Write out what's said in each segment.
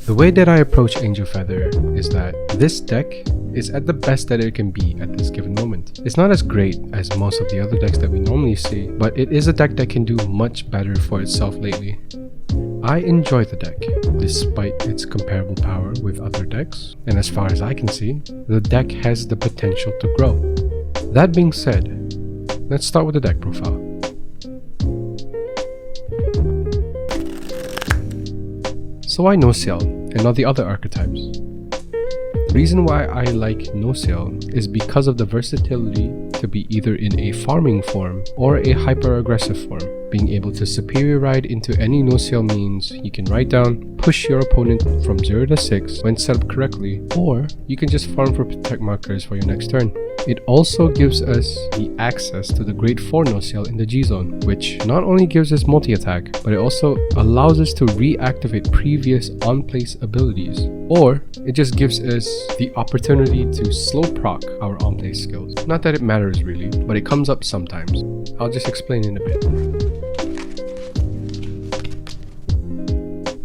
The way that I approach Angel Feather is that this deck is at the best that it can be at this given moment. It's not as great as most of the other decks that we normally see, but it is a deck that can do much better for itself lately. I enjoy the deck, despite its comparable power with other decks, and as far as I can see, the deck has the potential to grow. That being said, let's start with the deck profile. So why Nociel and not the other archetypes? The reason why I like Nociel is because of the versatility to be either in a farming form or a hyper-aggressive form. Being able to superior ride into any Nociel means you can ride down, push your opponent from 0 to 6 when set up correctly, or you can just farm for protect markers for your next turn. It also gives us the access to the grade 4 Nociel in the G-Zone, which not only gives us multi-attack, but it also allows us to reactivate previous on-place abilities, or it just gives us the opportunity to slow proc our on-place skills. Not that it matters really, but it comes up sometimes. I'll just explain in a bit.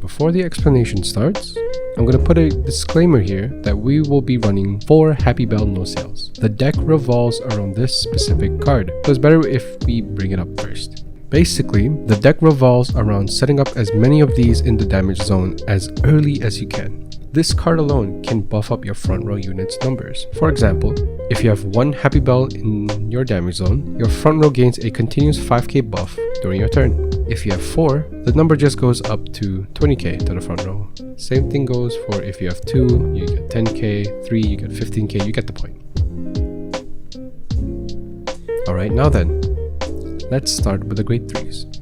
Before the explanation starts, I'm going to put a disclaimer here that we will be running 4 Happy Bell Nociels. The deck revolves around this specific card, so it's better if we bring it up first. Basically, the deck revolves around setting up as many of these in the damage zone as early as you can. This card alone can buff up your front row units' numbers. For example, if you have 1 Happy Bell in your damage zone, your front row gains a continuous 5k buff during your turn. If you have 4, the number just goes up to 20k to the front row. Same thing goes for if you have 2, you get 10k, 3, you get 15k, you get the point. Alright, now then, let's start with the grade 3s.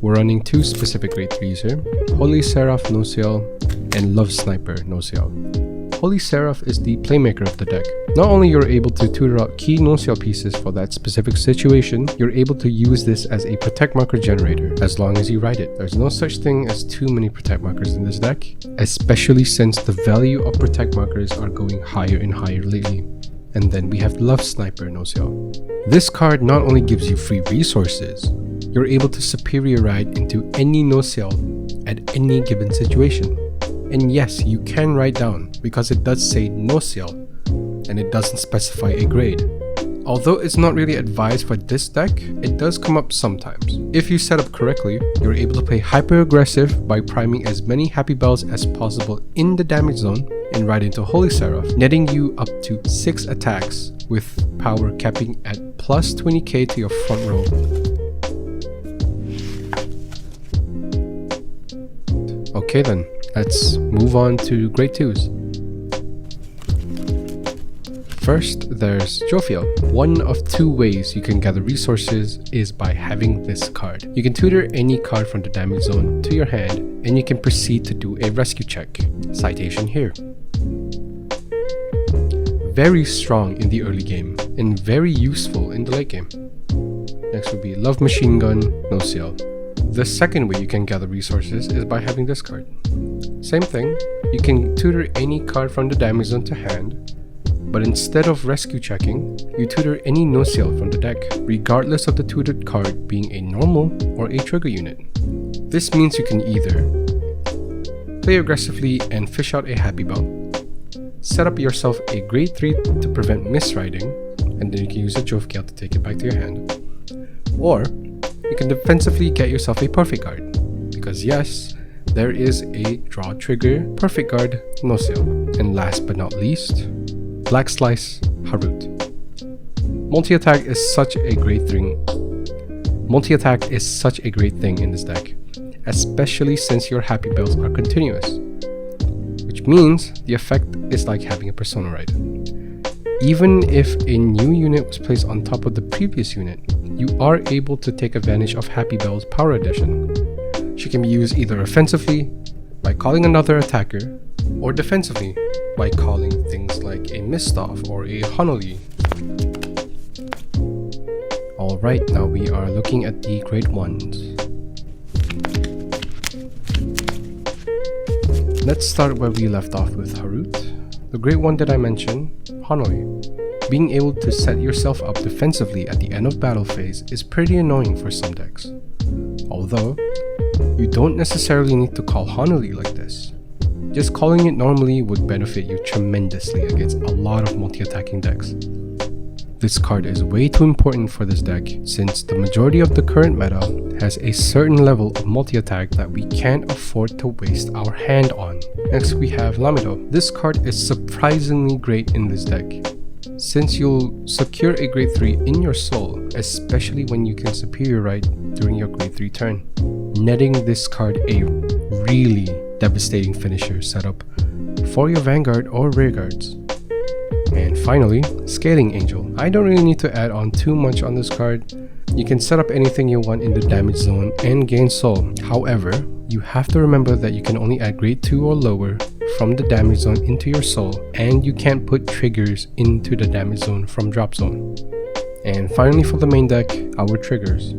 We're running 2 specific grade 3s here, Holy Seraph Nociel and Love Sniper Nociel. Holy Seraph is the playmaker of the deck. Not only you're able to tutor out key Nociel pieces for that specific situation, you're able to use this as a protect marker generator as long as you ride it. There's no such thing as too many protect markers in this deck, especially since the value of protect markers are going higher and higher lately. And then we have Love Sniper Nociel. This card not only gives you free resources, you're able to superior ride into any Nociel at any given situation. And yes, you can write down because it does say Nociel and it doesn't specify a grade. Although it's not really advised for this deck, it does come up sometimes. If you set up correctly, you're able to play hyper aggressive by priming as many Happy Bells as possible in the damage zone and ride into Holy Seraph, netting you up to 6 attacks with power capping at plus 20k to your front row. Okay then. Let's move on to grade 2s. First, there's Nociel. One of 2 ways you can gather resources is by having this card. You can tutor any card from the damage zone to your hand, and you can proceed to do a rescue check. Citation here. Very strong in the early game, and very useful in the late game. Next would be Love Machine Gun Nociel. The second way you can gather resources is by having this card. Same thing, you can tutor any card from the damage zone to hand, but instead of rescue checking, you tutor any Nociel from the deck, regardless of the tutored card being a normal or a trigger unit. This means you can either play aggressively and fish out a Happy Bell, set up yourself a grade 3 to prevent misriding, and then you can use a Jove Gale to take it back to your hand, or you can defensively get yourself a perfect guard, because yes, there is a draw trigger perfect guard Nociel. And last but not least, Black Slice Harut. Multi-attack is such a great thing. Multi-attack is such a great thing in this deck, especially since your Happy Bells are continuous, which means the effect is like having a Persona ride. Even if a new unit was placed on top of the previous unit, you are able to take advantage of Happy Bell's power addition. She can be used either offensively, by calling another attacker, or defensively, by calling things like a Mistoff or a Honolulu. Alright, now we are looking at the grade 1s. Let's start where we left off with Harut. The grade 1 that I mentioned, Honolulu. Being able to set yourself up defensively at the end of battle phase is pretty annoying for some decks. Although, you don't necessarily need to call Honolulu like this. Just calling it normally would benefit you tremendously against a lot of multi-attacking decks. This card is way too important for this deck since the majority of the current meta has a certain level of multi-attack that we can't afford to waste our hand on. Next we have Lamido. This card is surprisingly great in this deck, since you'll secure a grade 3 in your soul, especially when you can superior right during your grade 3 turn, netting this card a really devastating finisher setup for your vanguard or rearguards. And finally, Scaling Angel. I don't really need to add on too much on this card. You can set up anything you want in the damage zone and gain soul. However, you have to remember that you can only add grade 2 or lower from the damage zone into your soul, and you can't put triggers into the damage zone from drop zone. And finally for the main deck, our triggers.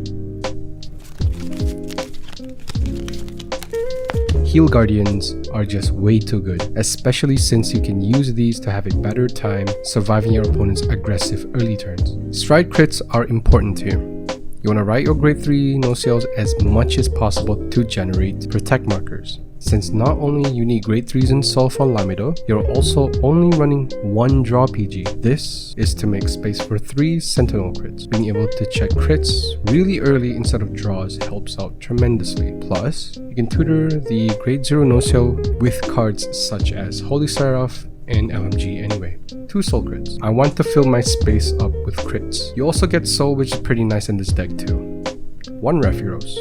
Heal Guardians are just way too good, especially since you can use these to have a better time surviving your opponent's aggressive early turns. Stride crits are important here. You want to write your grade 3 Nociels as much as possible to generate protect markers. Since not only you need grade 3s in Soul for Lamido, you're also only running 1 draw PG. This is to make space for 3 Sentinel crits. Being able to check crits really early instead of draws helps out tremendously. Plus, you can tutor the grade 0 Nociel with cards such as Holy Seraph and LMG anyway. 2 soul crits. I want to fill my space up with crits. You also get soul, which is pretty nice in this deck too. 1 Rephiros.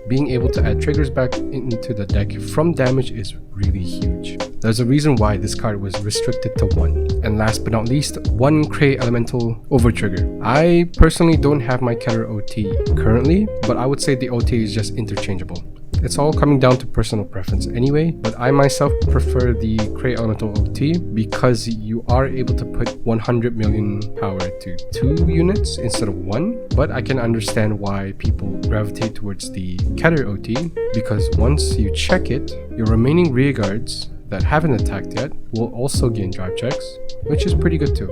Being able to add triggers back into the deck from damage is really huge. There's a reason why this card was restricted to 1. And last but not least, 1 Cray Elemental over trigger. I personally don't have my Keter OT currently, but I would say the OT is just interchangeable. It's all coming down to personal preference anyway, but I myself prefer the Cray Elemental OT because you are able to put 100 million power to 2 units instead of 1, but I can understand why people gravitate towards the Keter OT because once you check it, your remaining rearguards that haven't attacked yet will also gain drive checks, which is pretty good too.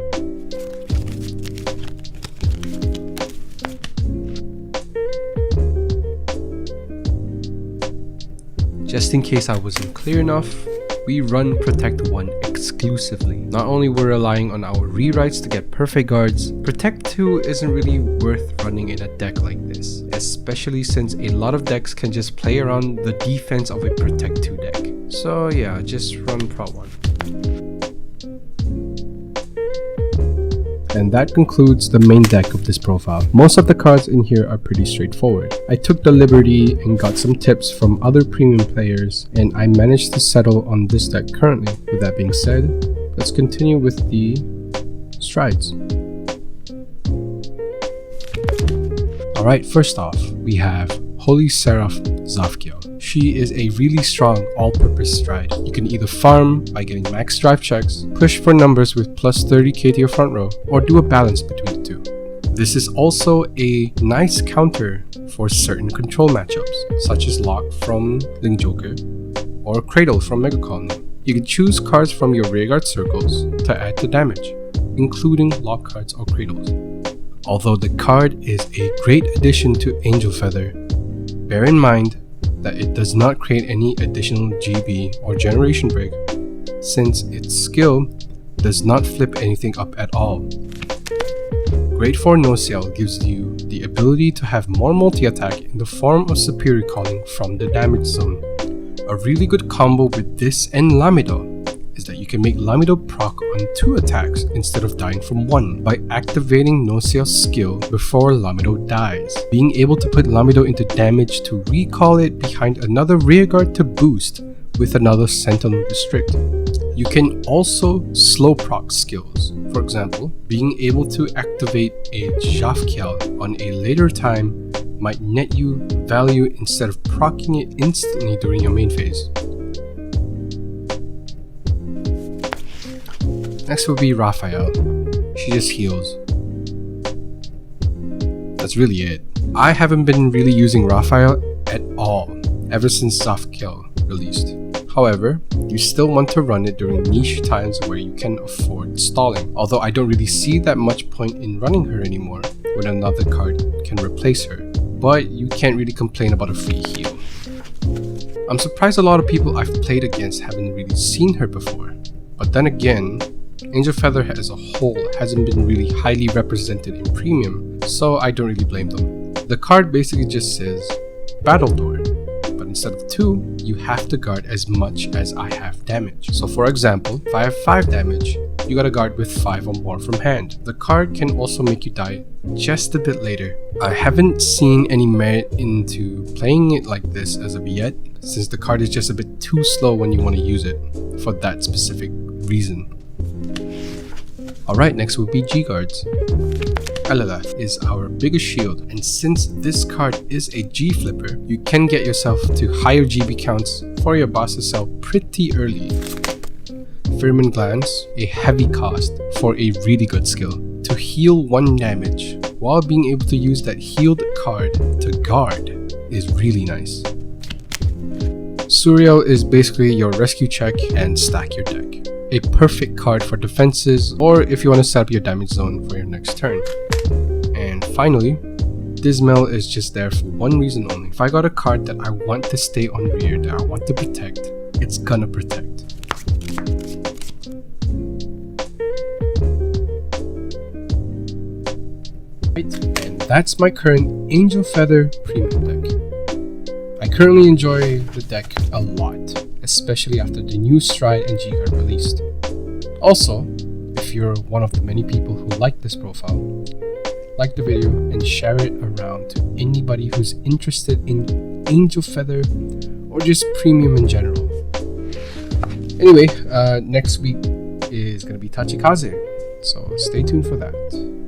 Just in case I wasn't clear enough, we run Protect 1 exclusively. Not only we're relying on our rewrites to get perfect guards, Protect 2 isn't really worth running in a deck like this, especially since a lot of decks can just play around the defense of a Protect 2 deck. So yeah, just run Prot 1. And that concludes the main deck of this profile. Most of the cards in here are pretty straightforward. I took the liberty and got some tips from other premium players, and I managed to settle on this deck currently. With that being said, let's continue with the strides. Alright, first off, we have Holy Seraph Zafkiel. She is a really strong all-purpose stride. You can either farm by getting max drive checks, push for numbers with plus 30k to your front row, or do a balance between the two. This is also a nice counter for certain control matchups, such as Lock from Link Joker or Cradle from Mega Colony. You can choose cards from your rearguard circles to add to damage, including Lock cards or Cradles. Although the card is a great addition to Angel Feather, bear in mind that it does not create any additional GB or generation break, since its skill does not flip anything up at all. Grade 4 Nociel gives you the ability to have more multi-attack in the form of Superior Calling from the damage zone. A really good combo with this and Lamido is that you can make Lamido proc on 2 attacks instead of dying from 1 by activating Nociel's skill before Lamido dies. Being able to put Lamido into damage to recall it behind another rearguard to boost with another Sentinel Restrict. You can also slow proc skills. For example, being able to activate a Zafkiel on a later time might net you value instead of proccing it instantly during your main phase. Next will be Raphael. She just heals. That's really it. I haven't been really using Raphael at all ever since Zafkiel released. However, you still want to run it during niche times where you can afford stalling, although I don't really see that much point in running her anymore when another card can replace her, but you can't really complain about a free heal. I'm surprised a lot of people I've played against haven't really seen her before. But then again, Angel Feather as a whole hasn't been really highly represented in Premium, so I don't really blame them. The card basically just says Battle Door, but instead of 2, you have to guard as much as I have damage. So for example, if I have 5 damage, you gotta guard with 5 or more from hand. The card can also make you die just a bit later. I haven't seen any merit into playing it like this as of yet, since the card is just a bit too slow when you want to use it for that specific reason. Alright, next will be G-Guards. Elalath is our biggest shield, and since this card is a G flipper, you can get yourself to higher GB counts for your boss's cell pretty early. Firmin Glance, a heavy cost for a really good skill to heal 1 damage while being able to use that healed card to guard is really nice. Suriel is basically your rescue check and stack your deck. A perfect card for defenses or if you want to set up your damage zone for your next turn. And finally, Dismal is just there for one reason only. If I got a card that I want to stay on rear, that I want to protect, it's gonna protect. Right, and that's my current Angel Feather Premium deck. I currently enjoy the deck a lot, especially after the new Stride and G-Guard released. Also, if you're one of the many people who like this profile, like the video and share it around to anybody who's interested in Angel Feather or just Premium in general. Anyway, next week is going to be Tachikaze, so stay tuned for that.